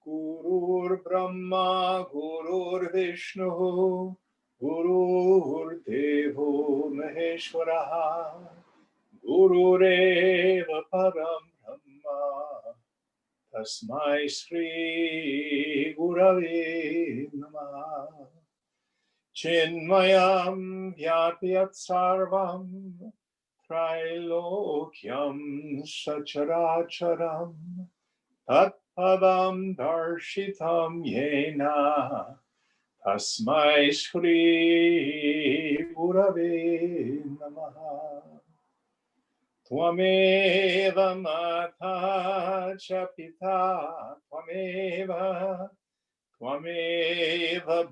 Gurur Brahma, Gurur Vishnu, Gurur Devo Maheshwaraha, Gurureva Param Brahma, Tasmai Shri Gurave Namaha. Chinmayam Vyapyat Sarvam, Trilokyam Sacharacharam, Tatpadam Darshitam Yena, Tasmai Shri Gurave Namaha. Twameva Mata cha Pita, Twameva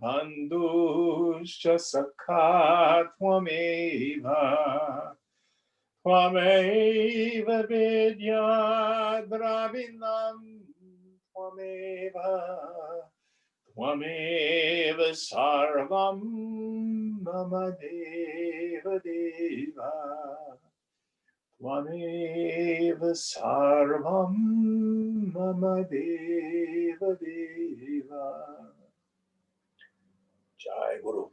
Bandhuscha Sakha, Twameva Vidya Dravinam, Twameva Sarvam Mama Deva Deva, Twameva Sarvam Mama Deva Deva. Jai Guru.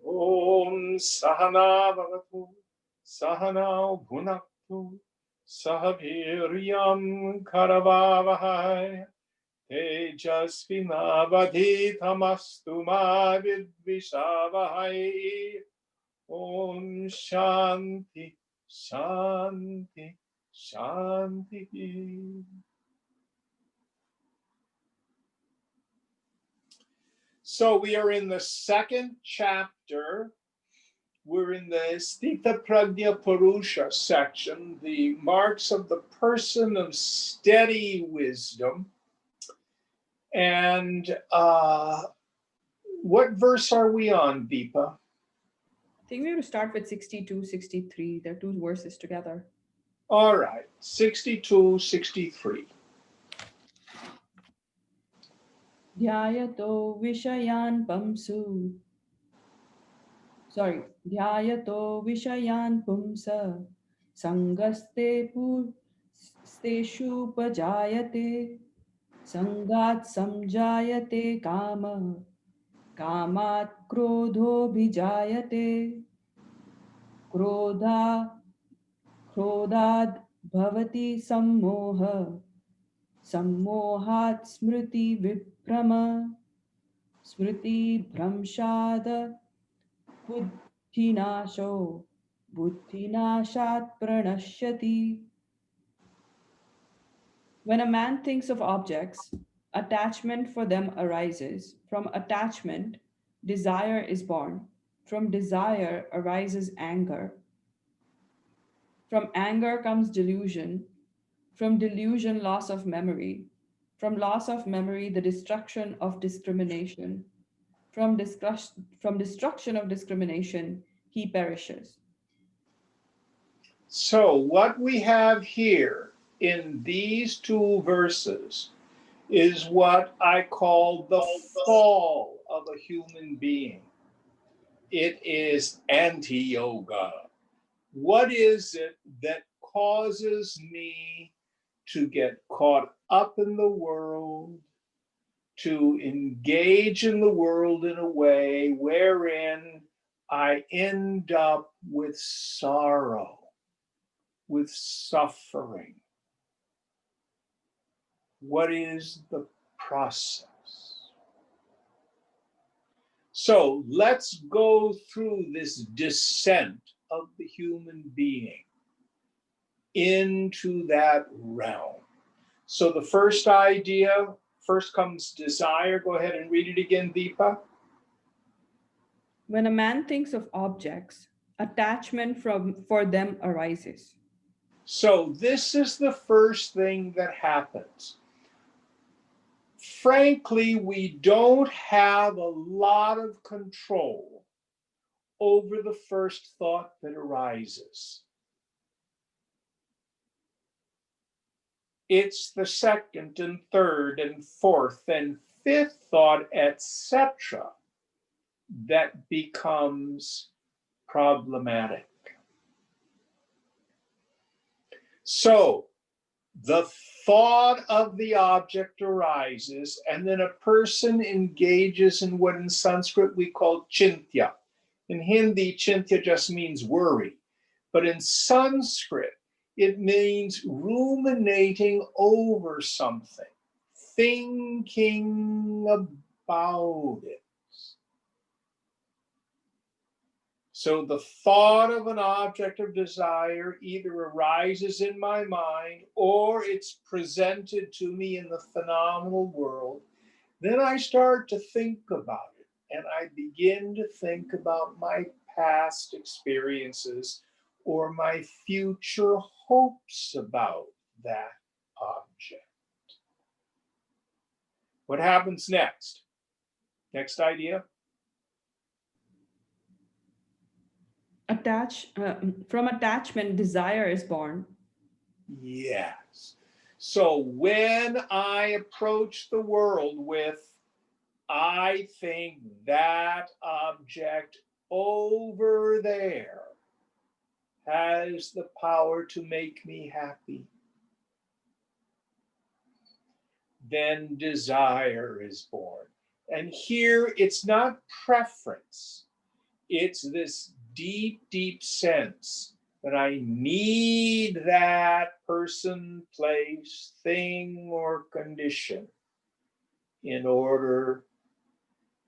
Om Sahana Bhavatu, Sahana Bhunaktu, Sahaviryam Karavavahai, Tejasvinavadhitamastu ma vidvishavahai. Om Shanti, Shanti, Shanti. So we are in the second chapter. We're in the Sthita Prajna Purusha section, the marks of the person of steady wisdom. And what verse are we on, Deepa? I think we have to start with 62, 63. They're two verses together. All right, 62, 63. Dhyayato Vishayan Pamsu. Dhyayato Vishayan Pumsa. Sangaste Steshu Pajayate. Sangat Samjayate Kama. Kamat Krodho Bhijayate. Krodad Bhavati Sammoha. Sammohat Smriti Viprama. Smriti Bhramshada Buddhinasho. Buddhinashat Pranashyati. When a man thinks of objects, attachment for them arises. From attachment, desire is born. From desire arises anger. From anger comes delusion. From delusion, loss of memory. From loss of memory, the destruction of discrimination. From destruction of discrimination, he perishes. So what we have here in these two verses is what I call the fall of a human being. It is anti-yoga. What is it that causes me to get caught up in the world, to engage in the world in a way wherein I end up with sorrow, with suffering? What is the process? So let's go through this descent of the human being into that realm. So the first idea, first comes desire. Go ahead and read it again, Deepa. When a man thinks of objects, Attachment for them arises. So this is the first thing that happens. Frankly, we don't have a lot of control over the first thought that arises. It's the second and third and fourth and fifth thought, etc., that becomes problematic. So the thought of the object arises, and then a person engages in what in Sanskrit we call chintya. In Hindi, chintya just means worry. But in Sanskrit, it means ruminating over something, thinking about it. So the thought of an object of desire either arises in my mind or it's presented to me in the phenomenal world. Then I start to think about it and I begin to think about my past experiences or my future hopes about that object. What happens next? Next idea? From attachment, desire is born. Yes. So when I approach the world with, I think that object over there has the power to make me happy, then desire is born. And here it's not preference, it's this deep, deep sense that I need that person, place, thing, or condition in order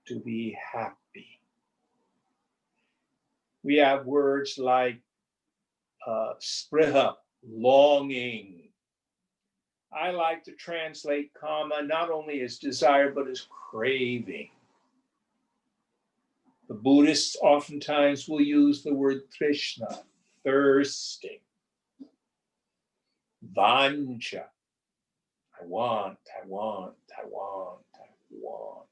to be happy. We have words like spriha, longing. I like to translate kama not only as desire, but as craving. The Buddhists oftentimes will use the word trishna, thirsting. Vancha, I want, I want, I want, I want.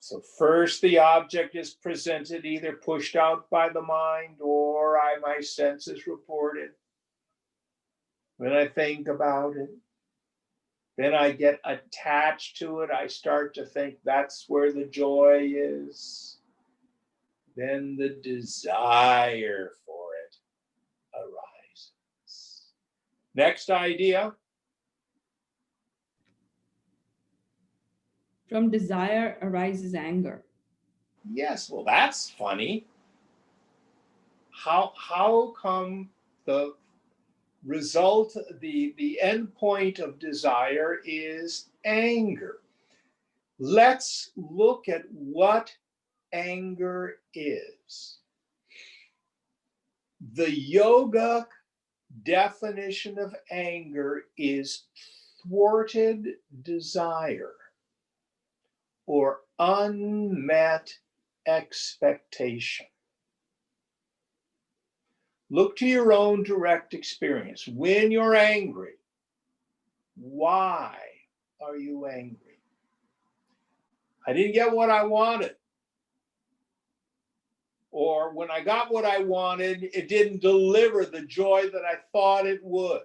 So first the object is presented, either pushed out by the mind or my senses report it. When I think about it, then I get attached to it. I start to think that's where the joy is. Then the desire for it arises. Next idea. From desire arises anger. Yes, well, that's funny. How come the result, the end point of desire is anger? Let's look at what anger is. The yogic definition of anger is thwarted desire or unmet expectation. Look to your own direct experience. When you're angry, why are you angry? I didn't get what I wanted. Or when I got what I wanted, it didn't deliver the joy that I thought it would.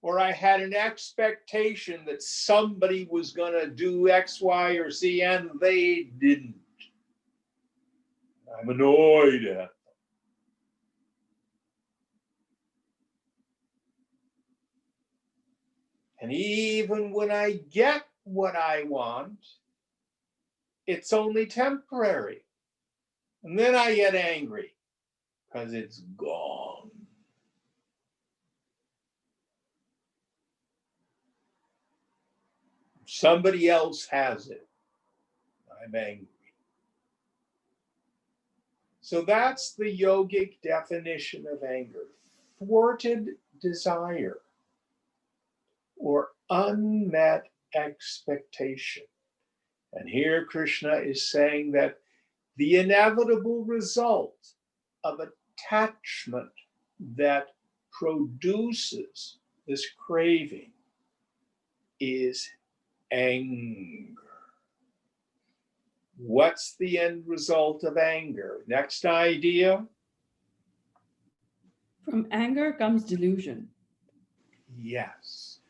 Or I had an expectation that somebody was going to do X, Y, or Z, and they didn't. I'm annoyed at them. And even when I get what I want, it's only temporary. And then I get angry because it's gone. Somebody else has it. I'm angry. So that's the yogic definition of anger. Thwarted desire or unmet expectation. And here Krishna is saying that The inevitable result of attachment that produces this craving is anger. What's the end result of anger? Next idea. From anger comes delusion. Yes.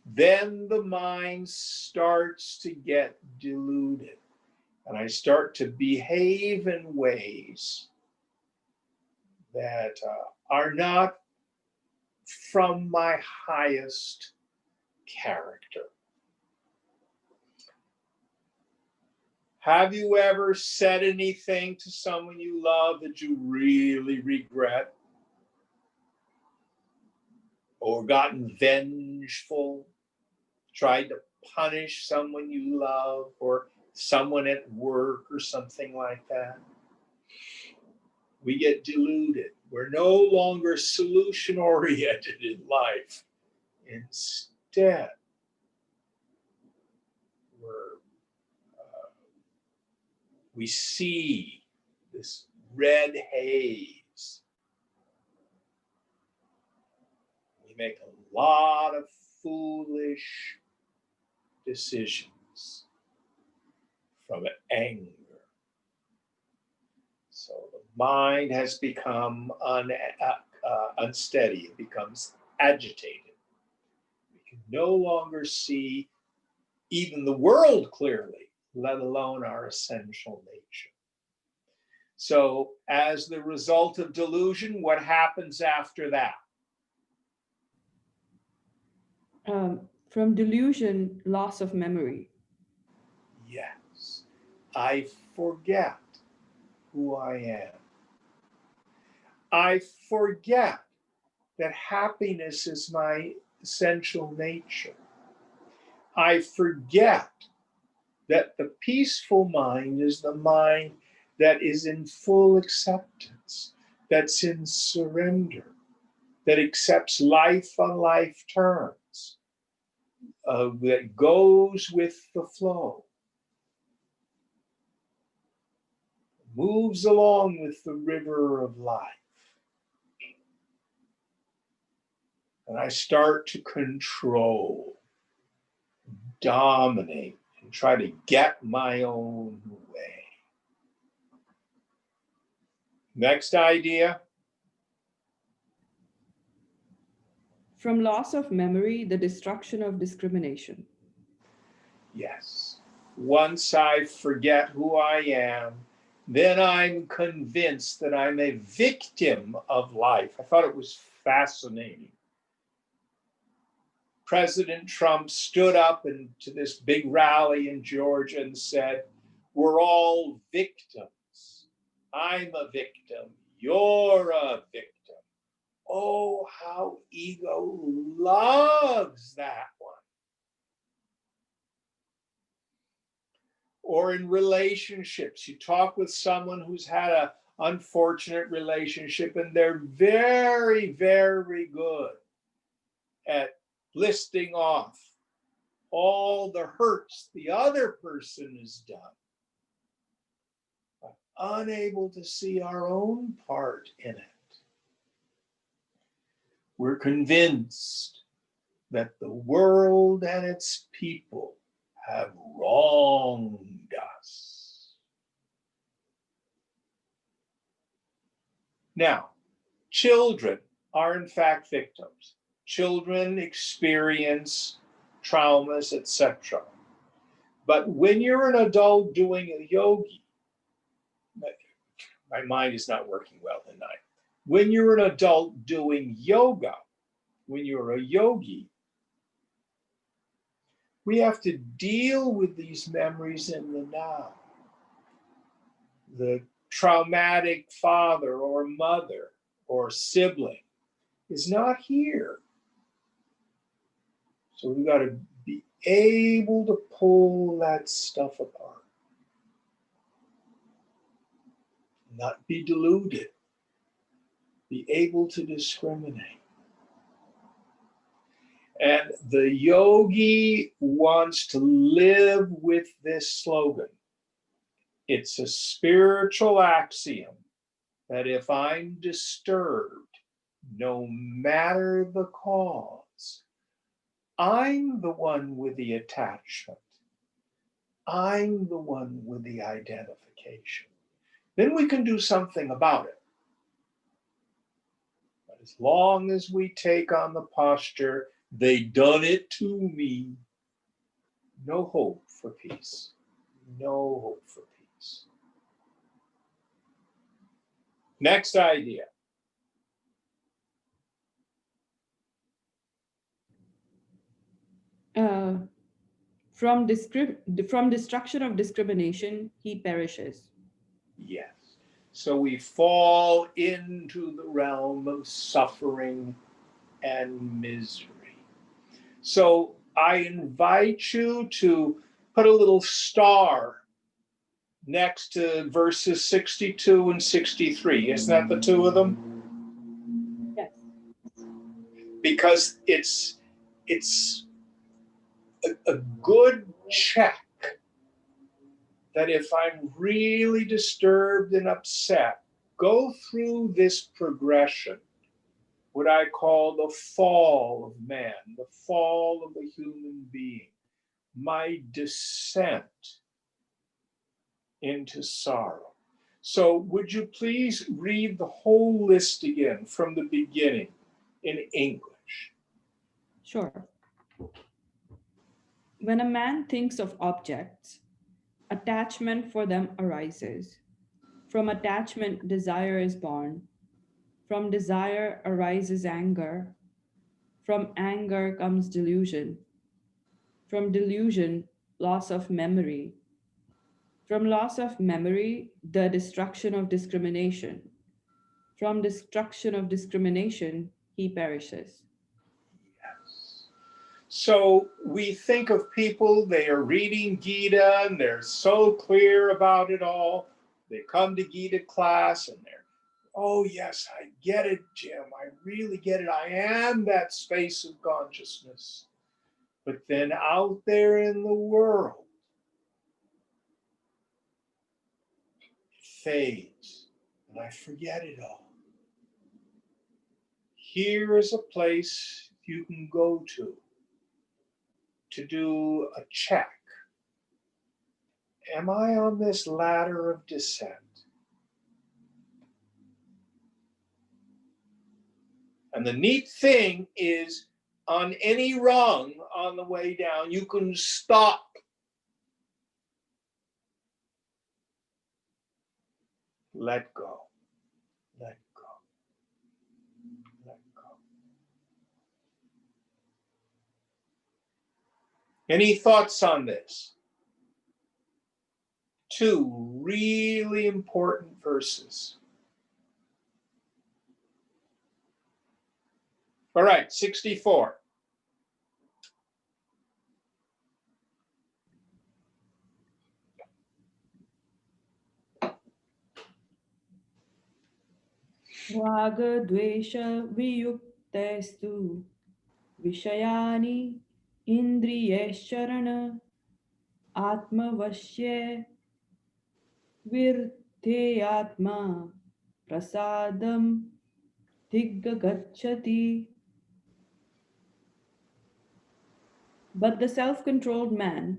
Then the mind starts to get deluded, and I start to behave in ways that are not from my highest character. Have you ever said anything to someone you love that you really regret? Or gotten vengeful, tried to punish someone you love or someone at work or something like that? We get deluded. We're no longer solution oriented in life. Instead, we see this red haze. We make a lot of foolish decisions from anger. So the mind has become unsteady. It becomes agitated. We can no longer see even the world clearly, let alone our essential nature. So as the result of delusion, what happens after that? From delusion, loss of memory. Yes, I forget who I am. I forget that happiness is my essential nature. I forget that the peaceful mind is the mind that is in full acceptance, that's in surrender, that accepts life on life terms, that goes with the flow, moves along with the river of life. And I start to control, dominate, and try to get my own way. Next idea. From loss of memory, the destruction of discrimination. Yes. Once I forget who I am, then I'm convinced that I'm a victim of life. I thought it was fascinating. President Trump stood up to this big rally in Georgia and said, "We're all victims. I'm a victim. You're a victim." Oh, how ego loves that one. Or in relationships, you talk with someone who's had an unfortunate relationship and they're very, very good at listing off all the hurts the other person has done, but unable to see our own part in it. We're convinced that the world and its people have wronged us. Now, children are in fact victims. Children experience traumas, etc. But when you're an adult doing a yogi, my mind is not working well tonight. When you're an adult doing yoga, when you're a yogi, we have to deal with these memories in the now. The traumatic father or mother or sibling is not here. So we've got to be able to pull that stuff apart, not be deluded, be able to discriminate. And the yogi wants to live with this slogan: It's a spiritual axiom that if I'm disturbed, no matter the cause, I'm the one with the attachment. I'm the one with the identification. Then we can do something about it. But as long as we take on the posture, they done it to me, no hope for peace. No hope for peace. Next idea. Uh, from destruction of discrimination, he perishes. Yes. So we fall into the realm of suffering and misery. So I invite you to put a little star next to verses 62 and 63. Isn't that the two of them? Yes. Because it's a good check that if I'm really disturbed and upset, go through this progression, what I call the fall of man, the fall of the human being, my descent into sorrow. So, would you please read the whole list again from the beginning in English? Sure. When a man thinks of objects, attachment for them arises. From attachment, desire is born. From desire arises anger. From anger comes delusion. From delusion, loss of memory. From loss of memory, the destruction of discrimination. From destruction of discrimination, he perishes. Yes. So we think of people, they are reading Gita and they're so clear about it all. They come to Gita class and they're, oh, yes, I get it, Jim. I really get it. I am that space of consciousness. But then out there in the world, it fades and I forget it all. Here is a place you can go to do a check. Am I on this ladder of descent? And the neat thing is, on any rung on the way down, you can stop. Let go. Let go. Let go. Any thoughts on this? Two really important verses. All right, 64. रागद्वेष वियुक्तैस्तु विषयानि इन्द्रियैश्चरण आत्मवश्ये विरथेयात्मा प्रसादं दिग्गच्छति. But the self-controlled man,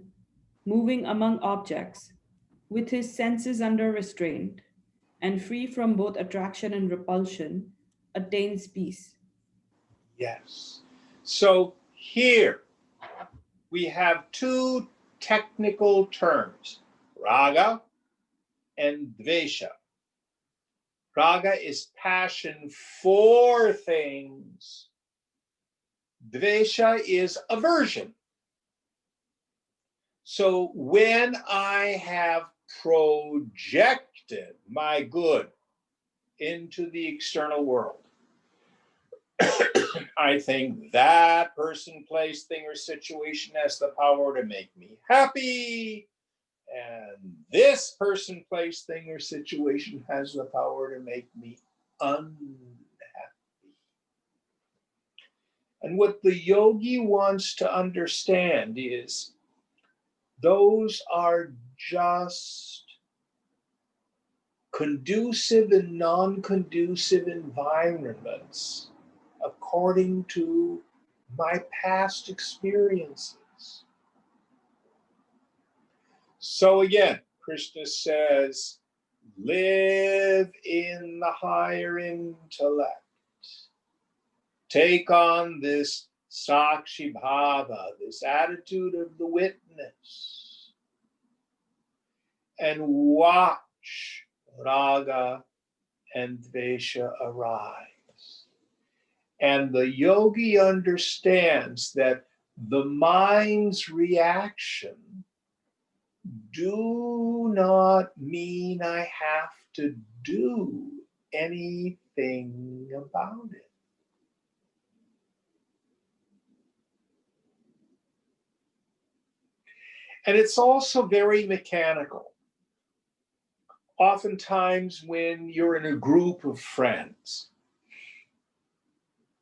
moving among objects, with his senses under restraint, and free from both attraction and repulsion, attains peace. Yes. So here we have two technical terms, raga and dvesha. Raga is passion for things. Dvesha is aversion. So when I have projected my good into the external world, I think that person, place, thing, or situation has the power to make me happy. And this person, place, thing, or situation has the power to make me unhappy. And what the yogi wants to understand is those are just conducive and non-conducive environments according to my past experiences. So again, Krishna says, live in the higher intellect. Take on this Sakshi Bhava, this attitude of the witness, and watch Raga and Dvesha arise. And the yogi understands that the mind's reaction do not mean I have to do anything about it. And it's also very mechanical. Oftentimes, when you're in a group of friends,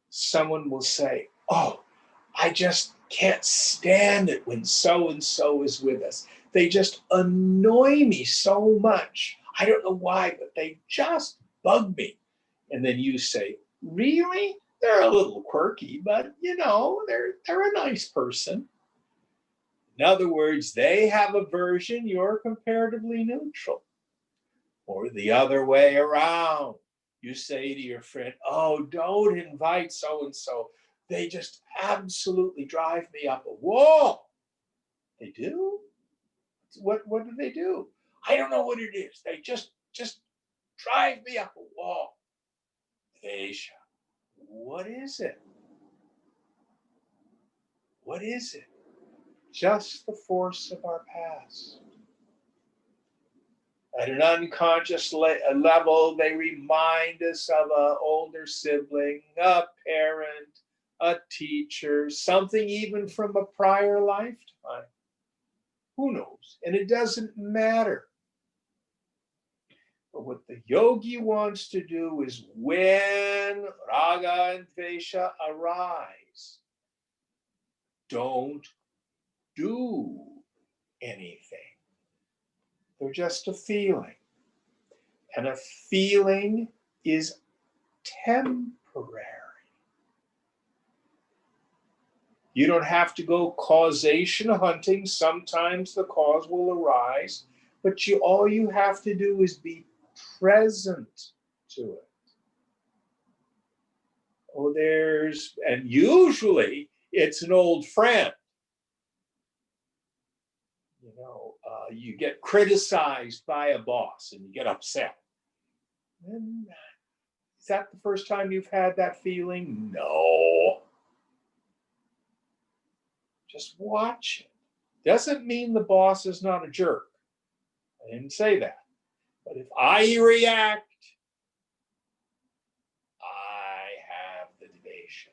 someone will say, oh, I just can't stand it when so and so is with us. They just annoy me so much. I don't know why, but they just bug me. And then you say, really? They're a little quirky, but they're a nice person. In other words, they have aversion, you're comparatively neutral. Or the other way around. You say to your friend, oh, don't invite so-and-so. They just absolutely drive me up a wall. They do? What do they do? I don't know what it is. They just drive me up a wall. Vesha, what is it? What is it? Just the force of our past. At an unconscious level, they remind us of an older sibling, a parent, a teacher, something even from a prior lifetime. Who knows? And it doesn't matter. But what the yogi wants to do is when raga and dvesha arise, don't do anything. They're just a feeling. And a feeling is temporary. You don't have to go causation hunting. Sometimes the cause will arise, but all you have to do is be present to it. Oh, and usually it's an old friend. You get criticized by a boss and you get upset. And is that the first time you've had that feeling? No. Just watch it. Doesn't mean the boss is not a jerk. I didn't say that. But if I react, I have the dvesha.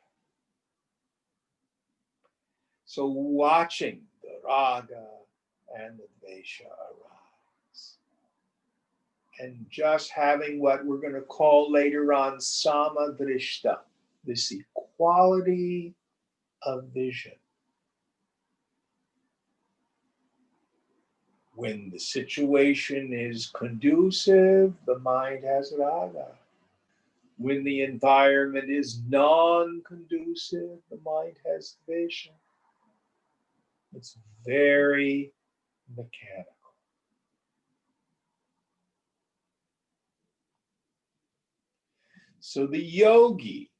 So watching the raga and the dvesha arise. And just having what we're going to call later on samadrishta, this equality of vision. When the situation is conducive, the mind has raga. When the environment is non-conducive, the mind has dvesha. It's very mechanical. So the yogi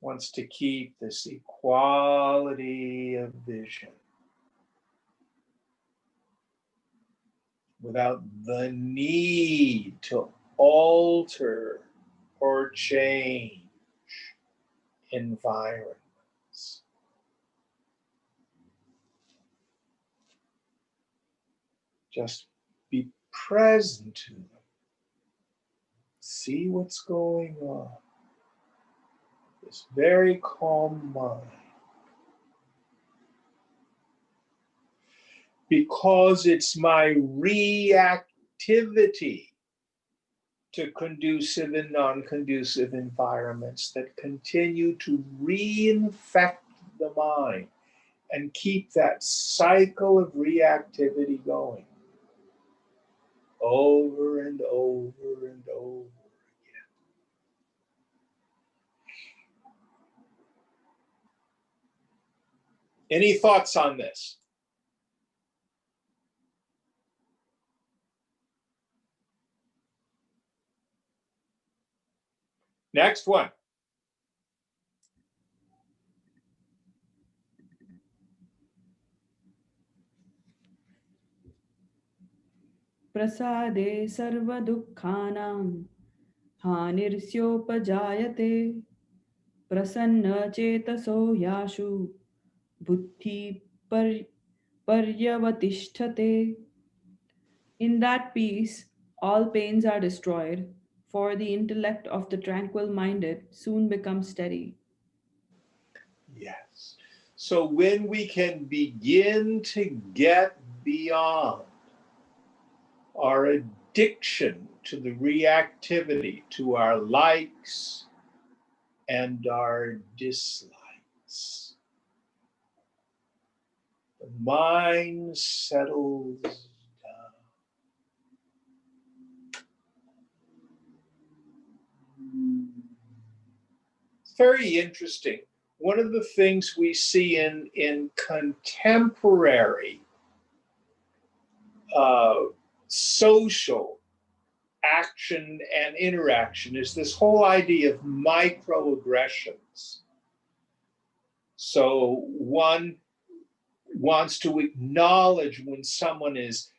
wants to keep this equality of vision without the need to alter or change environments. Just be present to them. See what's going on. This very calm mind. Because it's my reactivity to conducive and non-conducive environments that continue to reinfect the mind and keep that cycle of reactivity going. over and over and over. Any thoughts on this? Next one. प्रसादे सर्वदुःखानां हानिर्स्योपजायते प्रसन्नचेतसो यासु बुद्धि पर- पर्यवतिष्ठते. In that peace, all pains are destroyed, for the intellect of the tranquil minded soon becomes steady. Yes. So when we can begin to get beyond our addiction to the reactivity, to our likes and our dislikes, the mind settles down. It's very interesting. One of the things we see in contemporary uh, social action and interaction is this whole idea of microaggressions. So one wants to acknowledge when someone has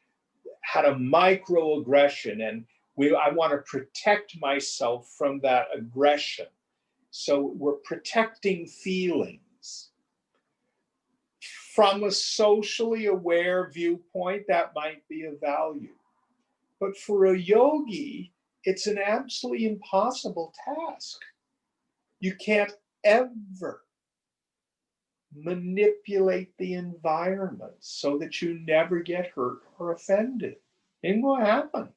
had a microaggression, and I want to protect myself from that aggression. So we're protecting feelings. From a socially aware viewpoint, that might be of value. But for a yogi, it's an absolutely impossible task. You can't ever manipulate the environment so that you never get hurt or offended. Ain't gonna happen.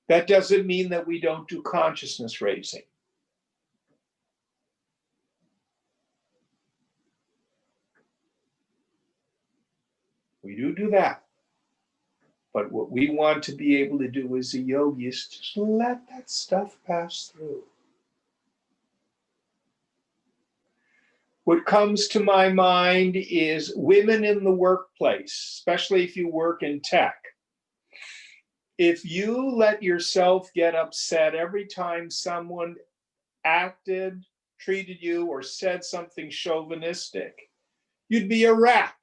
That doesn't mean that we don't do consciousness raising. We do that. But what we want to be able to do as a yogi is just let that stuff pass through. What comes to my mind is women in the workplace, especially if you work in tech. If you let yourself get upset every time someone acted, treated you, or said something chauvinistic, you'd be a wreck.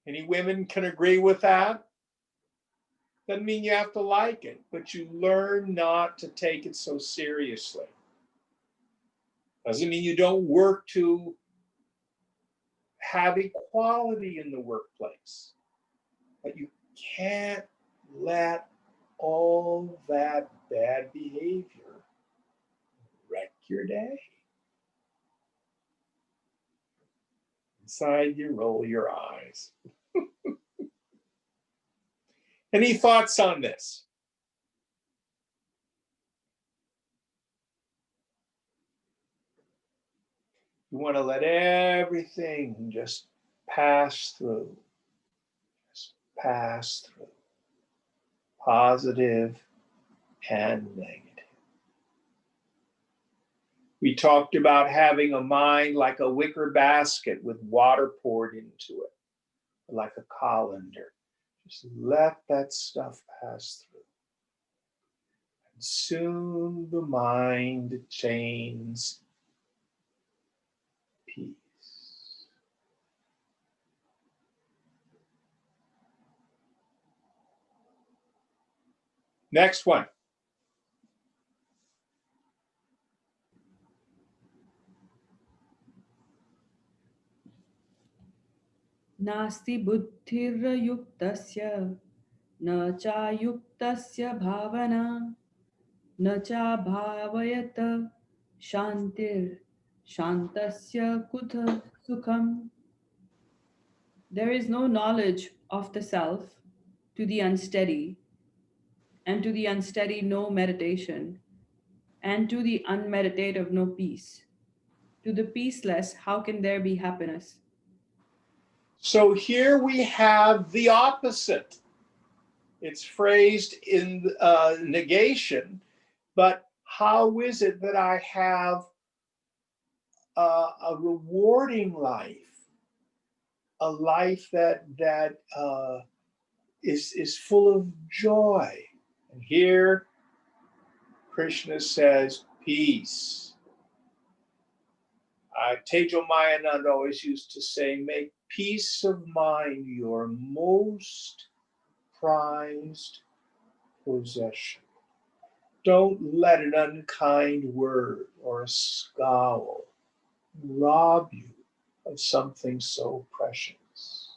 Any women can agree with that? Doesn't mean you have to like it, but you learn not to take it so seriously. Doesn't mean you don't work to have equality in the workplace, but you can't let all that bad behavior wreck your day. Inside, you roll your eyes. Any thoughts on this? You want to let everything just pass through. Just pass through. Positive and negative. We talked about having a mind like a wicker basket with water poured into it, like a colander. Just let that stuff pass through. And soon the mind attains peace. Next one. नास्ति बुद्धिर्युक्तस्य न चायुक्तस्य भावना न चाभावयत शान्तिर् शान्तस्य कुत सुखम्. There is no knowledge of the self to the unsteady, and to the unsteady no meditation, and to the unmeditative no peace. To the peaceless, how can there be happiness? So here we have the opposite. It's phrased in negation, but how is it that I have a rewarding life, a life that is full of joy? And here Krishna says, peace. Tejo Mayananda always used to say, make peace of mind your most prized possession. Don't let an unkind word or a scowl rob you of something so precious.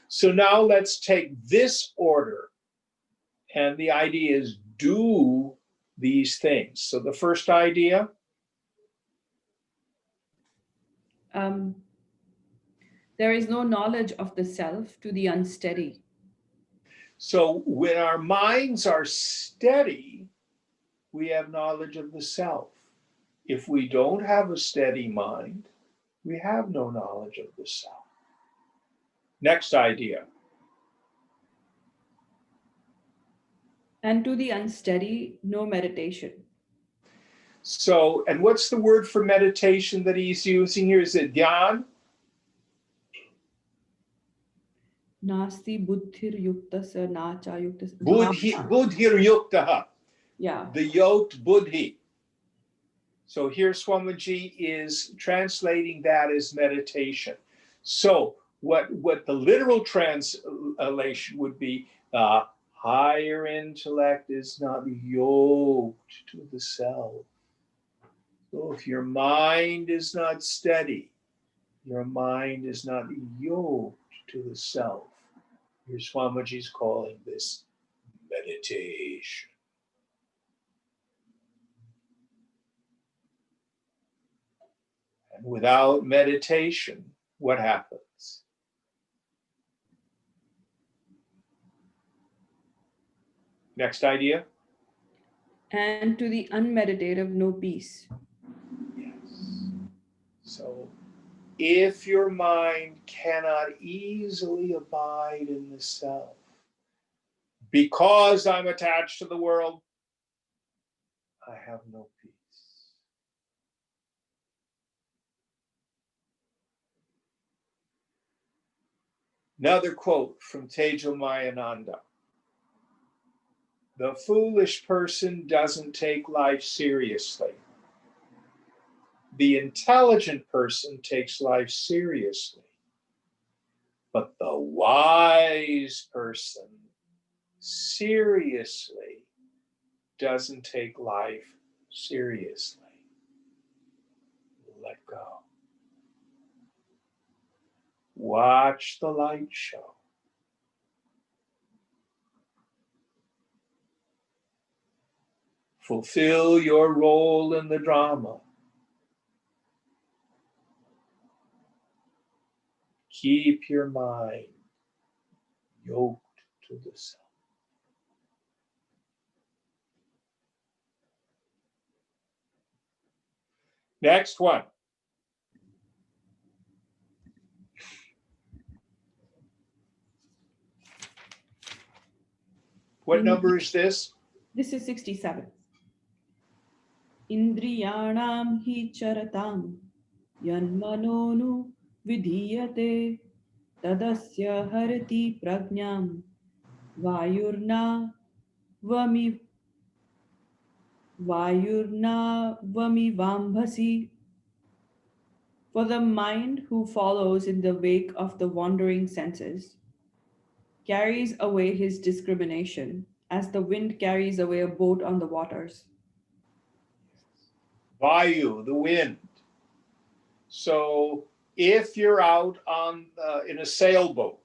So now let's take this order, and the idea is do these things. So the first idea, Um, there is no knowledge of the self to the unsteady. so when our minds are steady, we have knowledge of the self. If we don't have a steady mind, we have no knowledge of the self. Next idea. And to the unsteady, no meditation. So, and what's the word for meditation that he's using here? Is it dhyan? Nasti buddhir yuktasya nacha yuktasya. Buddhir yuktaha, Yeah. the yoked buddhi. So here Swamiji is translating that as meditation. So what the literal translation would be, higher intellect is not yoked to the self. So if your mind is not steady, your mind is not yoked to the self. Here Swamiji's calling this meditation. And without meditation, what happens? Next idea? And to the unmeditative, no peace. Yes. So if your mind cannot easily abide in the self, because I'm attached to the world, I have no peace. Another quote from Tejo Mayananda. The foolish person doesn't take life seriously. The intelligent person takes life seriously. But the wise person seriously doesn't take life seriously. Let go. Watch the light show. Fulfill your role in the drama. Keep your mind yoked to the self. Next one. What number is this? This is 67. Indriyanam hi charatam yanmanonu vidhiyate tadasya harati pragnam vayurna vami vayurna vami vambhasi. For the mind who follows in the wake of the wandering senses carries away his discrimination as the wind carries away a boat on the waters. Vayu, the wind. So if you're out on in a sailboat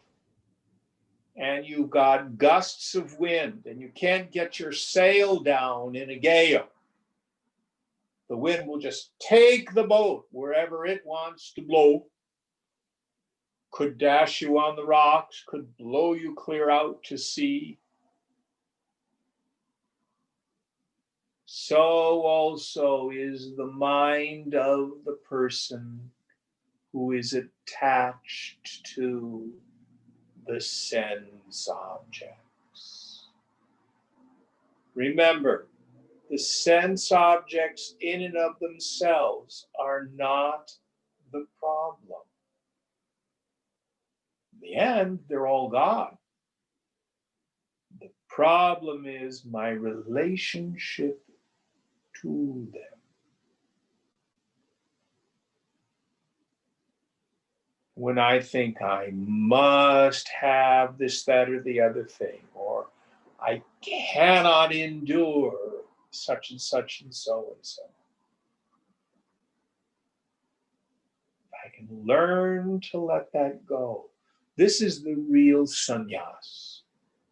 and you've got gusts of wind and you can't get your sail down in a gale, the wind will just take the boat wherever it wants to blow. Could dash you on the rocks, could blow you clear out to sea. So also is the mind of the person who is attached to the sense objects. Remember, the sense objects in and of themselves are not the problem. In the end, they're all God. The problem is my relationship to them. When I think I must have this, that, or the other thing, or I cannot endure such and such and so and so. I can learn to let that go. This is the real sannyas.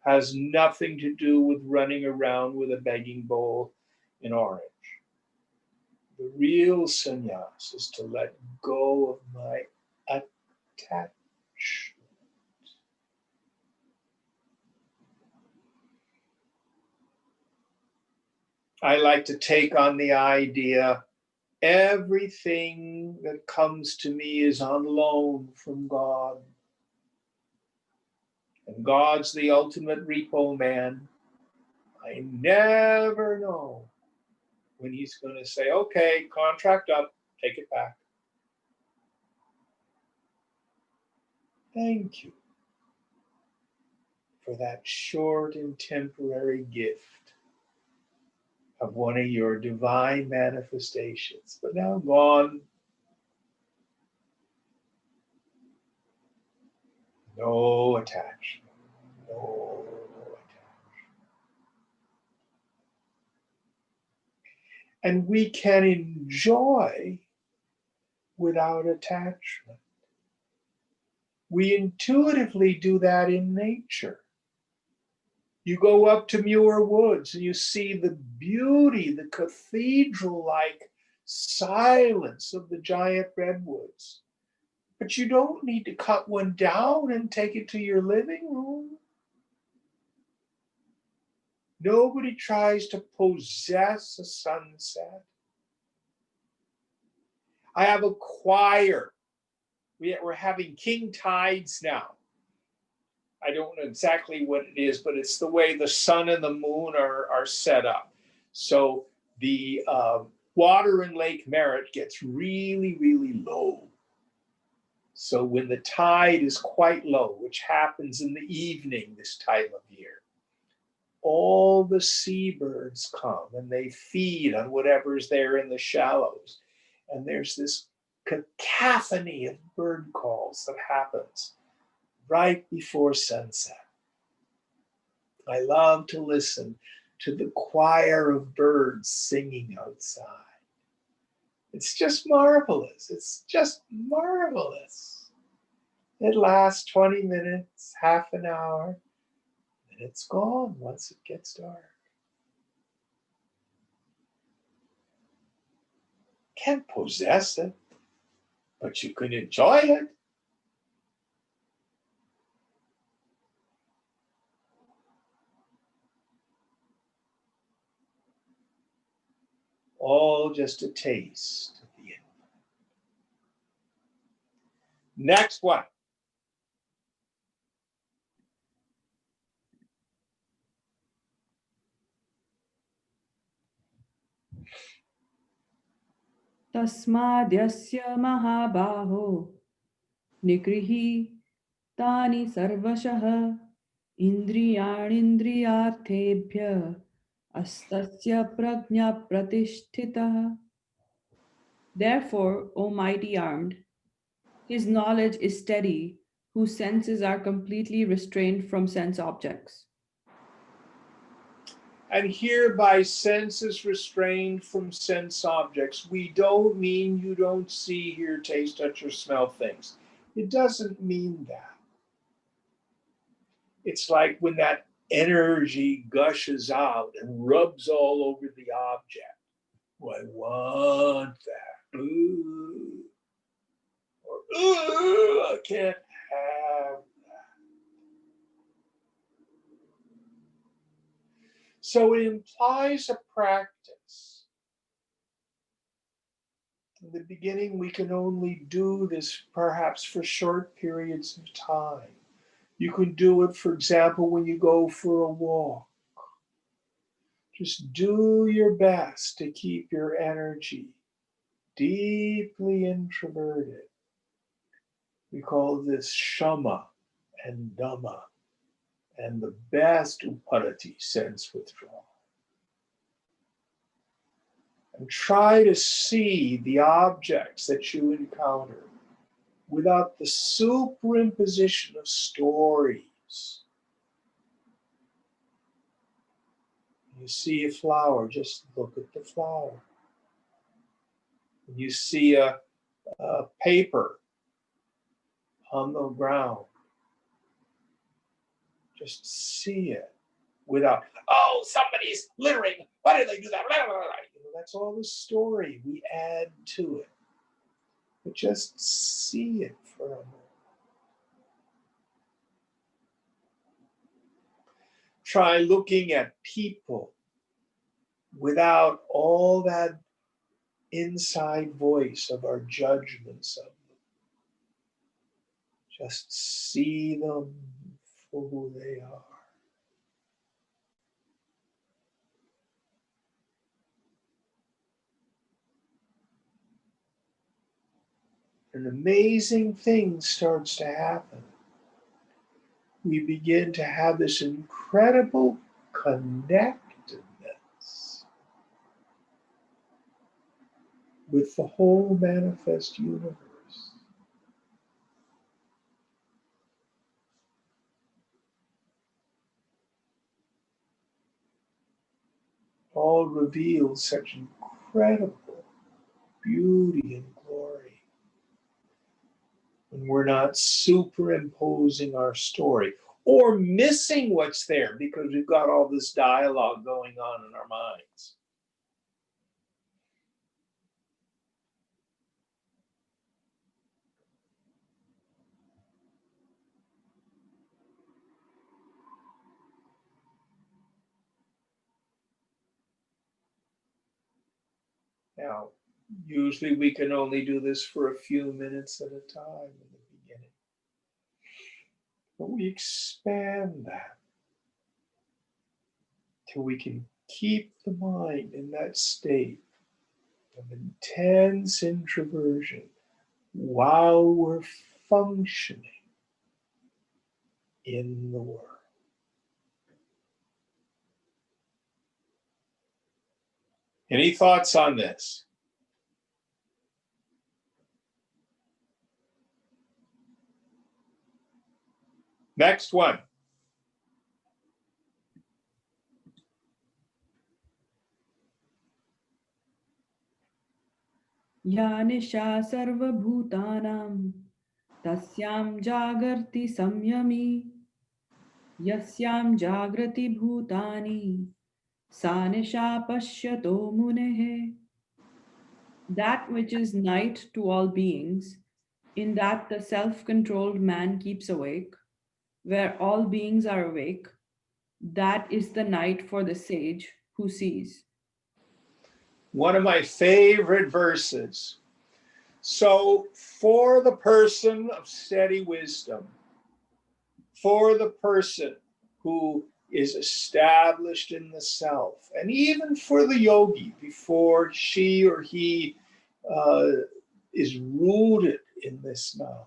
Has nothing to do with running around with a begging bowl in orange. The real sannyas is to let go of my attachment. I like to take on the idea everything that comes to me is on loan from God. And God's the ultimate repo man. I never know when he's going to say, okay, contract up, take it back. Thank you for that short and temporary gift of one of your divine manifestations, but now gone. No attachment. No attachment. And we can enjoy without attachment. We intuitively do that in nature. You go up to Muir Woods and you see the beauty, the cathedral-like silence of the giant redwoods. But you don't need to cut one down and take it to your living room. Nobody tries to possess a sunset. I have a choir. We're having king tides now. I don't know exactly what it is, but it's the way the sun and the moon are set up. So the water in Lake Merritt gets really, really low. So when the tide is quite low, which happens in the evening this time of year, all the seabirds come and they feed on whatever's there in the shallows. And there's this cacophony of bird calls that happens right before sunset. I love to listen to the choir of birds singing outside. It's just marvelous. It's just marvelous. It lasts 20 minutes, half an hour, and it's gone once it gets dark. Can't possess it, but you can enjoy it. All just a taste of the infinite. Next one. तस्माद्यस्य महाबाहो निगृहीतानि सर्वशः इन्द्रियाणीन्द्रियार्थेभ्यः astasya prajna pratisthita. Therefore, O mighty armed, his knowledge is steady, whose senses are completely restrained from sense objects. And here, by senses restrained from sense objects, we don't mean you don't see, hear, taste, touch, or smell things. It doesn't mean that. It's like when that energy gushes out and rubs all over the object. Oh, I want that. Ooh. Or, ooh, I can't have that. So it implies a practice In the beginning, we can only do this perhaps for short periods of time. You can do it, for example, when you go for a walk. Just do your best to keep your energy deeply introverted. We call this shama and dhamma, and the best uparati, sense withdrawal. And try to see the objects that you encounter without the superimposition of stories. You see a flower, just look at the flower. When you see a paper on the ground, just see it without, oh, somebody's littering. Why did they do that? That's all the story we add to it. But just see it for a moment. Try looking at people without all that inside voice of our judgments of them. Just see them for who they are. An amazing thing starts to happen. We begin to have this incredible connectedness with the whole manifest universe. All reveals such incredible beauty and glory when we're not superimposing our story or missing what's there because we've got all this dialogue going on in our minds. Now, usually we can only do this for a few minutes at a time in the beginning. But we expand that till we can keep the mind in that state of intense introversion while we're functioning in the world. Any thoughts on this? Next one. या निशा सर्वभूतानां तस्यां जागर्ति संयमी यस्यां जागृति भूतानि सा निशा पश्यतो मुनेः. That which is night to all beings, in that the self-controlled man keeps awake, where all beings are awake, that is the night for the sage who sees. One of my favorite verses. So, for the person of steady wisdom, for the person who is established in the self, and even for the yogi before she or he is rooted in this knowledge,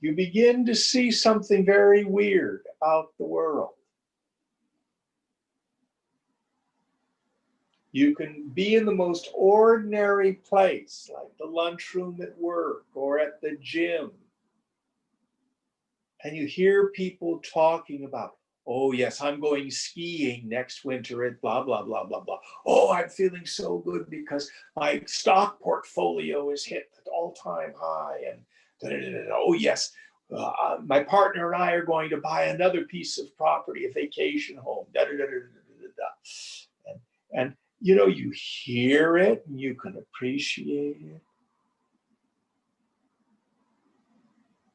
you begin to see something very weird about the world. You can be in the most ordinary place, like the lunchroom at work or at the gym, and you hear people talking about, oh, yes, I'm going skiing next winter at blah, blah, blah, blah, blah. Oh, I'm feeling so good because my stock portfolio is hit at all-time high. And oh, yes, my partner and I are going to buy another piece of property, a vacation home. And you know, you hear it and you can appreciate it.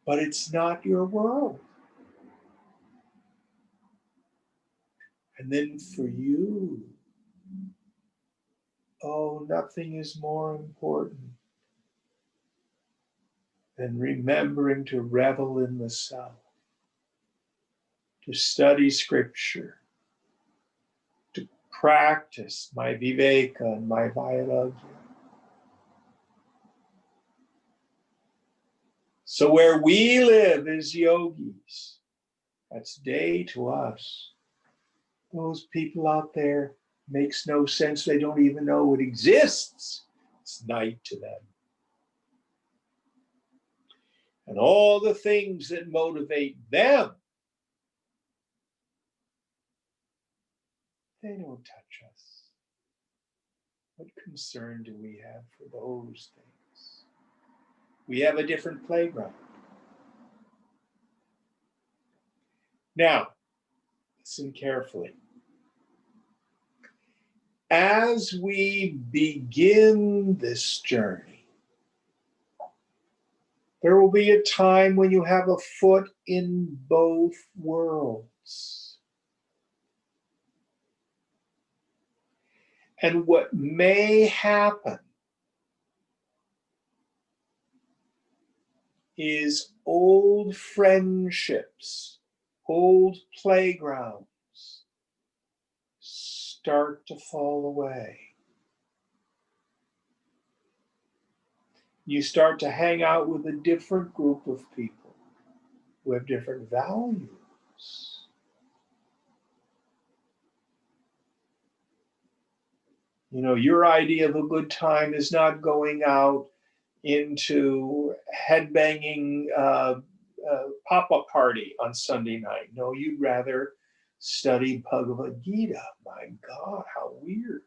But it's not your world. And then for you, Oh, nothing is more important than remembering to revel in the self, to study scripture, to practice my viveka and my vairagya. So where we live as yogis, that's day to us. Those people out there makes no sense. They don't even know it exists. It's night to them. And all the things that motivate them, they don't touch us. What concern do we have for those things? We have a different playground. Now, listen carefully. As we begin this journey, there will be a time when you have a foot in both worlds. And what may happen is old friendships, old playgrounds start to fall away. You start to hang out with a different group of people who have different values. You know, your idea of a good time is not going out into headbanging pop-up party on Sunday night. No, you'd rather study Bhagwad Gita. My God, how weird.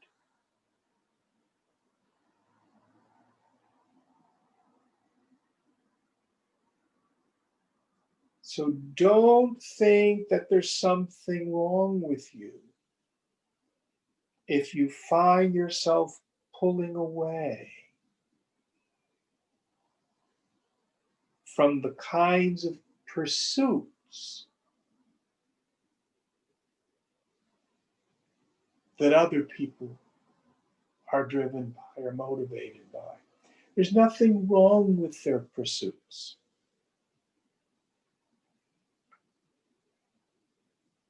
So don't think that there's something wrong with you if you find yourself pulling away from the kinds of pursuits that other people are driven by or motivated by. There's nothing wrong with their pursuits.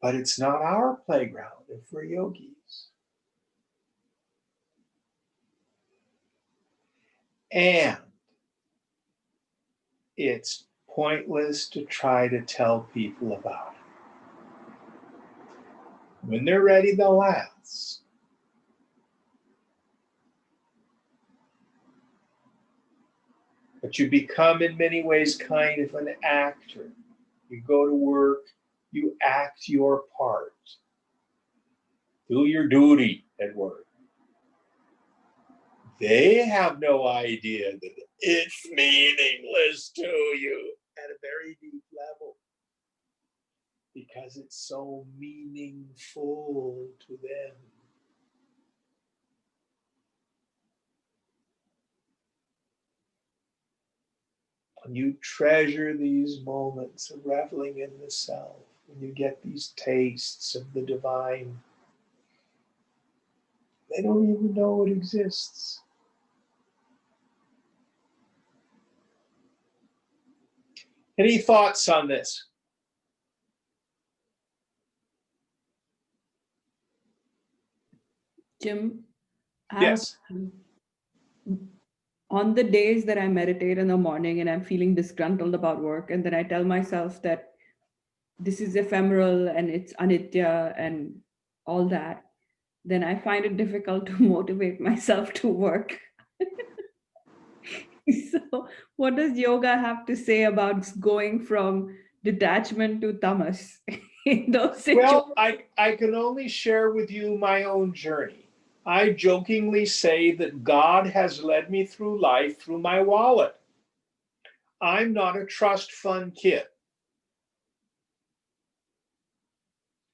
But it's not our playground if we're yogis. And it's pointless to try to tell people about it. When they're ready, they'll ask. But you become, in many ways, kind of an actor. You go to work, you act your part. Do your duty at work. They have no idea that it's meaningless to you at a very deep level because it's so meaningful to them. When you treasure these moments of reveling in the self, when you get these tastes of the divine, they don't even know it exists. Any thoughts on this? Jim, I have a Yes. question. On the days that I meditate in the morning and I'm feeling disgruntled about work, and then I tell myself that this is ephemeral and it's anitya and all that, then I find it difficult to motivate myself to work. So, what does yoga have to say about going from detachment to tamas in those situations? Well, I can only share with you my own journey. I jokingly say that God has led me through life through my wallet. I'm not a trust fund kid.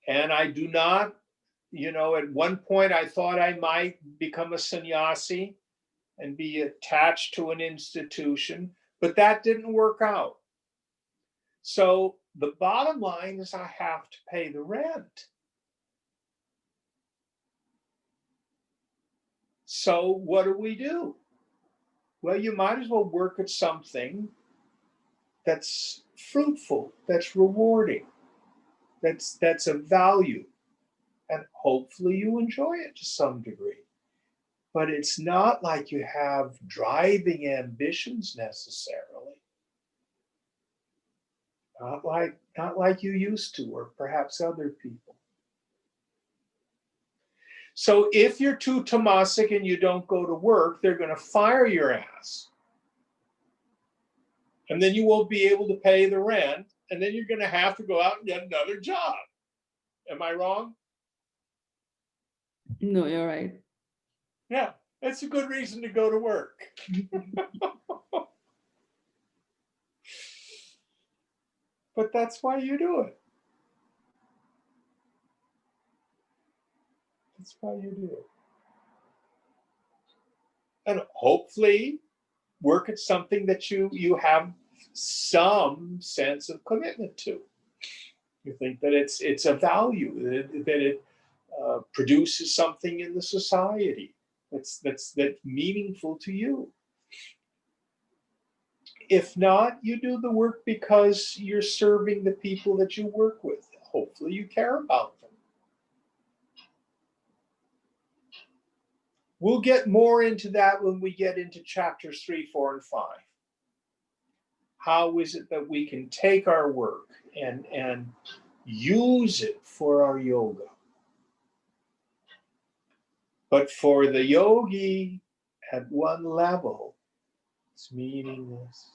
And I do not, at one point I thought I might become a sannyasi and be attached to an institution, but that didn't work out. So the bottom line is I have to pay the rent. So what do? Well, you might as well work at something that's fruitful, that's rewarding, that's of value, and hopefully you enjoy it to some degree. But it's not like you have driving ambitions necessarily. Not like you used to, or perhaps other people. So if you're too tamasic and you don't go to work, they're going to fire your ass. And then you won't be able to pay the rent, and then you're going to have to go out and get another job. Am I wrong? No, you're right. Yeah, that's a good reason to go to work. But that's why you do it. That's why you do it. And hopefully work at something that you have some sense of commitment to. You think that it's a value, that it produces something in the society that's meaningful to you. If not, you do the work because you're serving the people that you work with. Hopefully you care about them. We'll get more into that when we get into chapters 3, 4, and 5. How is it that we can take our work and use it for our yoga? But for the yogi, at one level, it's meaningless.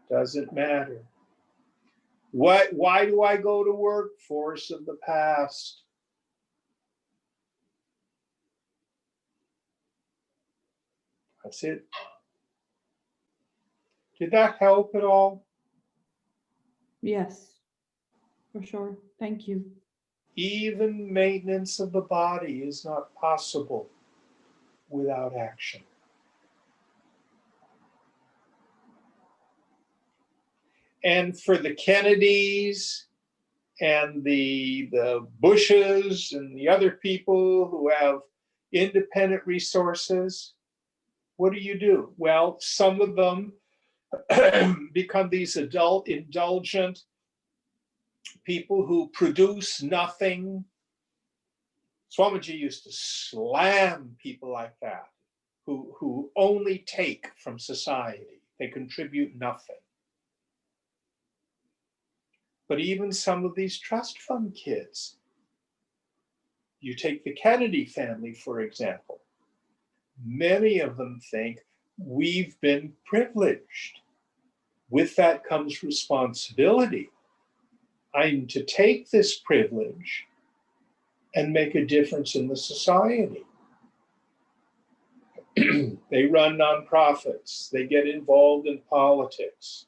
Doesn't matter. Why do I go to work? Force of the past. That's it. Did that help at all? Yes, for sure. Thank you. Even maintenance of the body is not possible without action. And for the Kennedys and the Bushes and the other people who have independent resources, what do? Well, some of them become these indulgent people who produce nothing. Swamiji used to slam people like that, who only take from society. They contribute nothing. But even some of these trust fund kids, you take the Kennedy family, for example, many of them think we've been privileged. With that comes responsibility. I'm to take this privilege and make a difference in the society. They run nonprofits. They get involved in politics.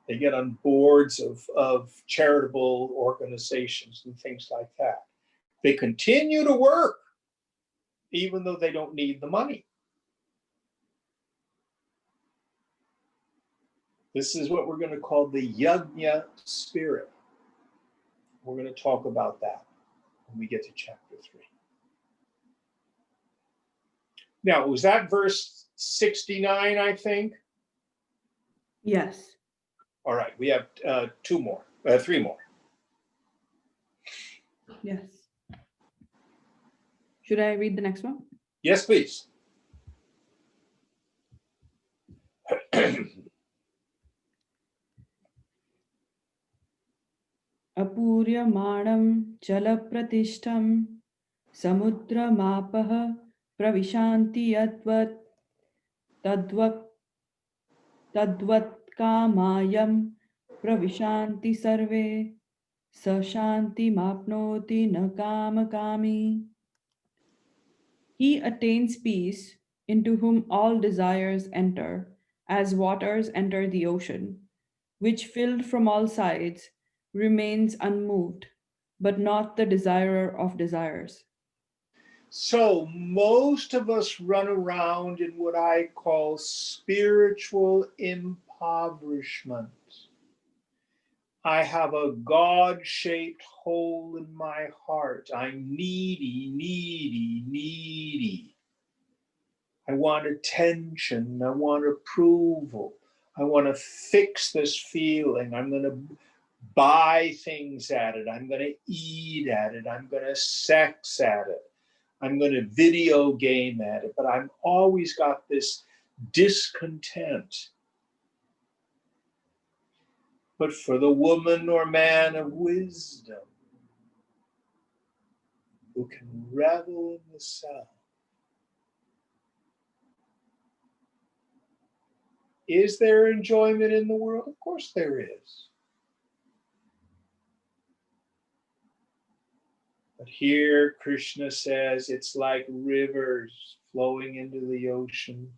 They get on boards of charitable organizations and things like that. They continue to work even though they don't need the money. This is what we're going to call the yajna spirit. We're going to talk about that when we get to chapter 3. Now, was that verse 69, I think? Yes. All right, we have 3 more. Yes. Should I read the next one? Yes, please. अपूर्यमाणं जलप्रतिष्ठं समुद्रमापः प्रविशान्ति यद्वत् तद्वत्कामायं प्रविशान्ति सर्वे स शान्तिमाप्नोति न कामकामी. He attains peace, into whom all desires enter, as waters enter the ocean, which, filled from all sides, remains unmoved, but not the desirer of desires. So most of us run around in what I call spiritual impoverishment. I have a God-shaped hole in my heart. I'm needy, needy, needy. I want attention. I want approval. I want to fix this feeling. I'm going to buy things at it. I'm going to eat at it. I'm going to sex at it. I'm going to video game at it. But I've always got this discontent. But for the woman or man of wisdom who can revel in the self, is there enjoyment in the world? Of course there is. But here Krishna says it's like rivers flowing into the ocean,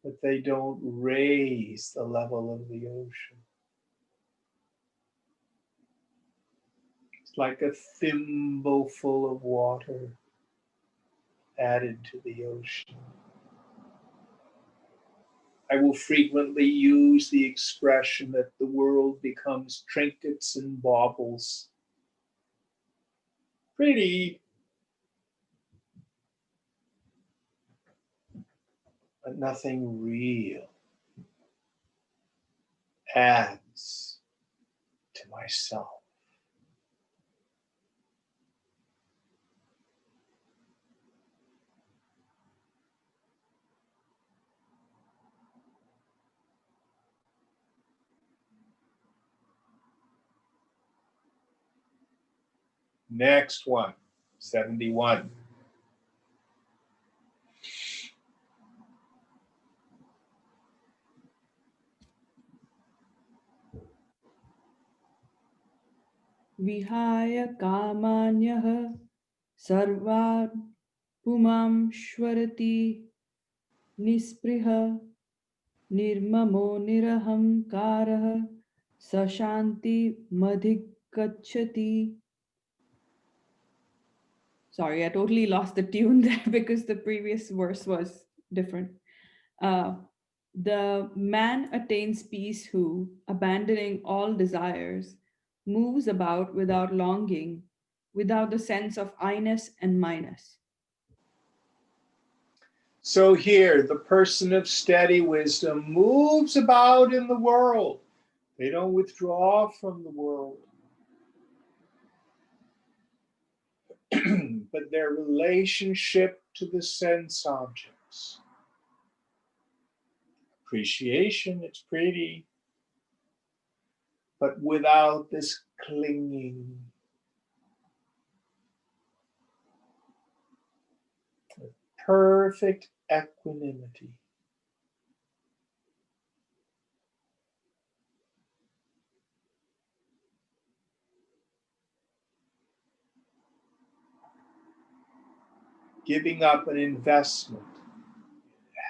but they don't raise the level of the ocean. It's like a thimbleful of water added to the ocean. I will frequently use the expression that the world becomes trinkets and baubles. Pretty, but nothing real adds to myself. Next one, 71. Vihaya kamanyah sarvat pumam shvarati nispriha nirmamo nirahamkarah sashanti madhikachati. Sorry, I totally lost the tune there because the previous verse was different. Uh, the man attains peace who, abandoning all desires, moves about without longing, without the sense of I-ness and minus. So here, the person of steady wisdom moves about in the world. They don't withdraw from the world. But their relationship to the sense objects. Appreciation, it's pretty, but without this clinging. Perfect equanimity. Giving up an investment,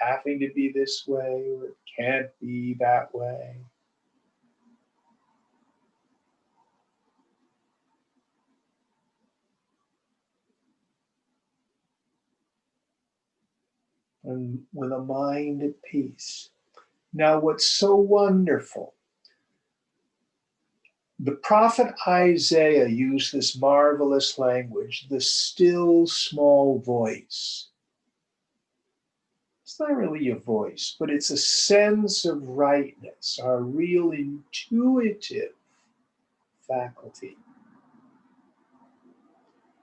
having to be this way or it can't be that way. And with a mind at peace. Now, what's so wonderful, the prophet Isaiah used this marvelous language, the still small voice. It's not really a voice, but it's a sense of rightness, our real intuitive faculty.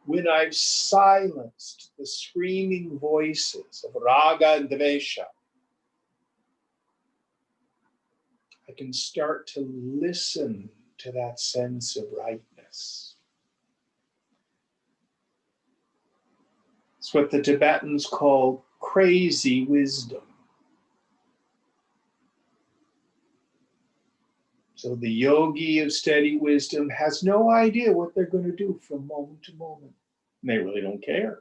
When I've silenced the screaming voices of raga and dvesha, I can start to listen to that sense of rightness. It's what the Tibetans call crazy wisdom. So the yogi of steady wisdom has no idea what they're going to do from moment to moment. And they really don't care.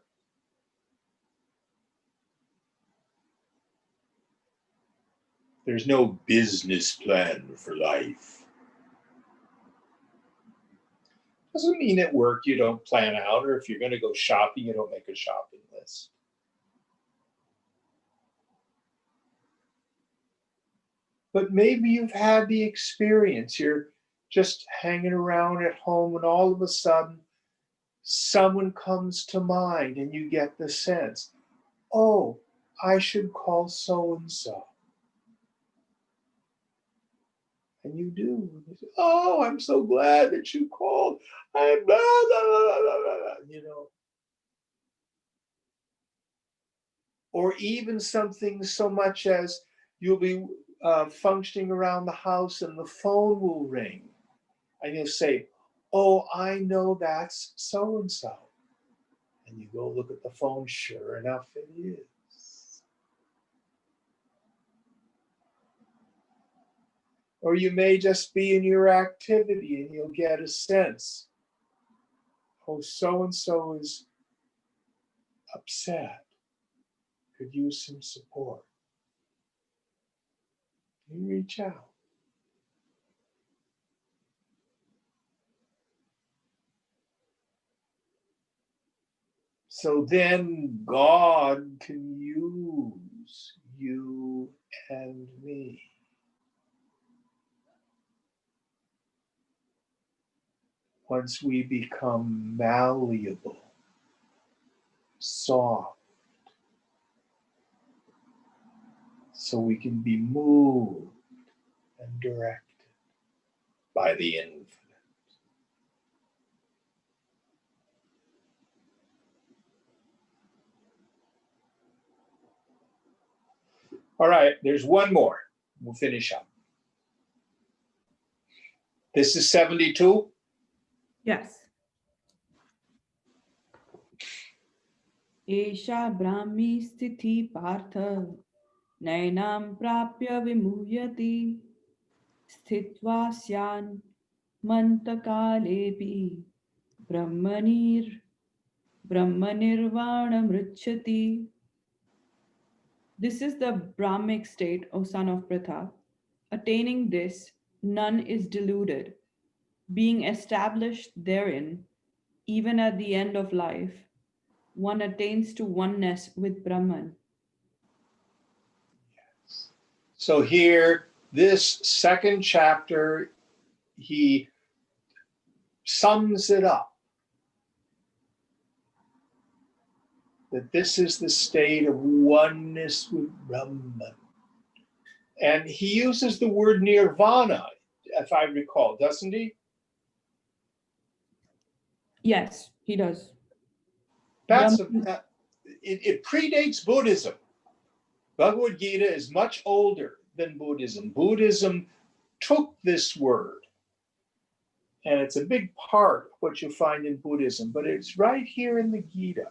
There's no business plan for life. Doesn't mean at work you don't plan out, or if you're going to go shopping, you don't make a shopping list. But maybe you've had the experience. You're just hanging around at home, and all of a sudden someone comes to mind and you get the sense, oh, I should call so and so. And you do. You say, oh, I'm so glad that you called. I'm blah, blah, blah, blah, blah, blah, you know. Or even something so much as you'll be functioning around the house and the phone will ring. And you'll say, oh, I know that's so and so. And you go look at the phone, sure enough, it is. Or you may just be in your activity and you'll get a sense, oh, so and so is upset, could use some support. You reach out. So then God can use you and me. Once we become malleable, soft, so we can be moved and directed by the infinite. All right, there's one more. We'll finish up. This is 72. Yes. Esha Brahmi Sthiti Partha Nainam Prapya Vimuyati Sthitva Syan Mantakalepi Brahmanirvana Mrichati. This is the Brahmic state, O son of Pratha. Attaining this, none is deluded. Being established therein, even at the end of life, one attains to oneness with Brahman. So here, this second chapter, he sums it up. That this is the state of oneness with Brahman. And he uses the word nirvana, if I recall, doesn't he? Yes, he does. It predates Buddhism. Bhagwad Gita is much older than Buddhism. Buddhism took this word, and it's a big part of what you find in Buddhism, but it's right here in the Gita.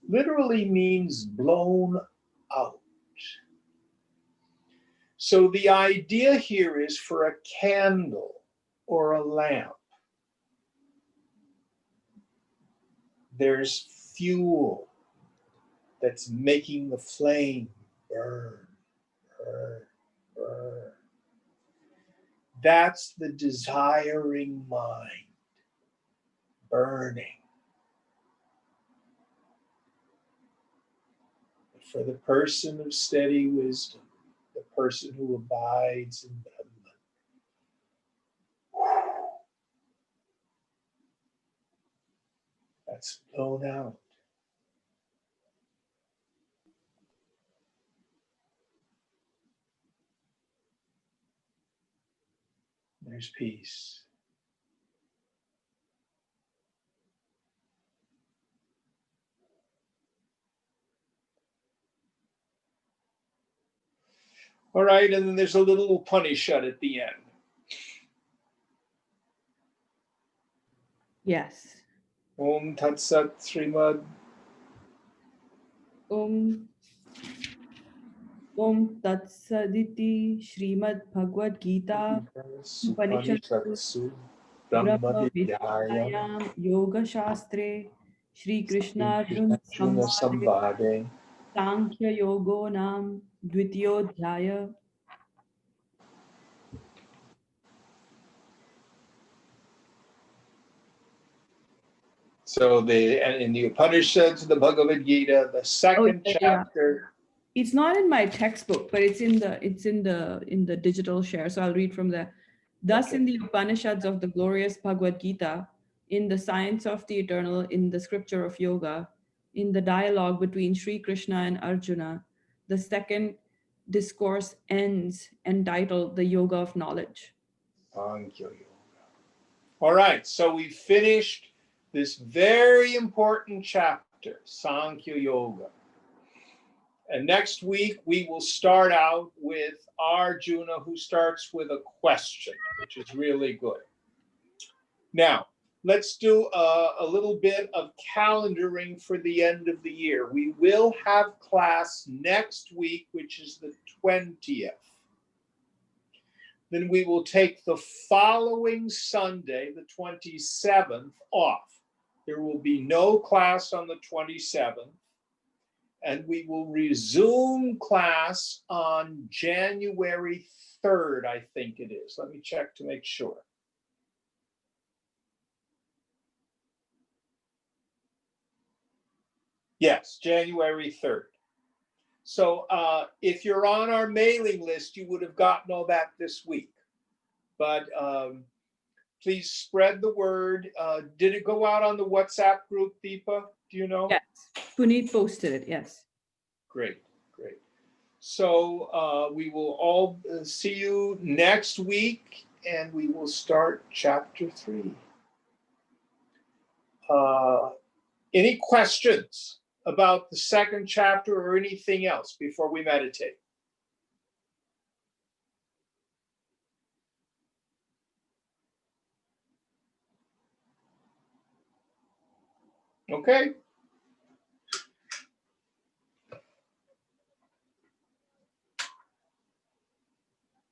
Literally means blown out. So the idea here is for a candle or a lamp, there's fuel that's making the flame burn, burn, burn. That's the desiring mind burning. But for the person of steady wisdom, the person who abides in Brahman, that's blown out. There's peace. All right, and then there's a little Upanishad at the end. Yes. Om Tat Sat Srimad. Om Tat Saditi Srimad Bhagwad Gita Upanishadsu Upanishadsu Brahma Brahma Vidyayam Vidyayam Yoga Shastre Shri Krishna Arjuna Arjuna Samvade Sambhade. Sankhya Yogo Nam Dvitiyodhyaya. So in the Upanishads, the Bhagavad Gita, the second chapter. It's not in my textbook, but it's in the digital share. So I'll read from there. Thus, Okay. in the Upanishads of the glorious Bhagwad Gita, in the science of the eternal, in the scripture of yoga, in the dialogue between Sri Krishna and Arjuna, the second discourse ends entitled The Yoga of Knowledge. Sankhya Yoga. All right, so we finished this very important chapter, Sankhya Yoga. And next week, we will start out with Arjuna, who starts with a question, which is really good. Now, let's do a little bit of calendaring for the end of the year. We will have class next week, which is the 20th. Then we will take the following Sunday, the 27th, off. There will be no class on the 27th. And we will resume class on January 3rd, I think it is. Let me check to make sure. Yes, January 3rd. So if you're on our mailing list, you would have gotten all that this week. But please spread the word. Did it go out on the WhatsApp group, Deepa? Do you know? Yes, Puneet posted it, yes. Great, great. So we will all see you next week, and we will start chapter 3. Any questions about the second chapter or anything else before we meditate? Okay.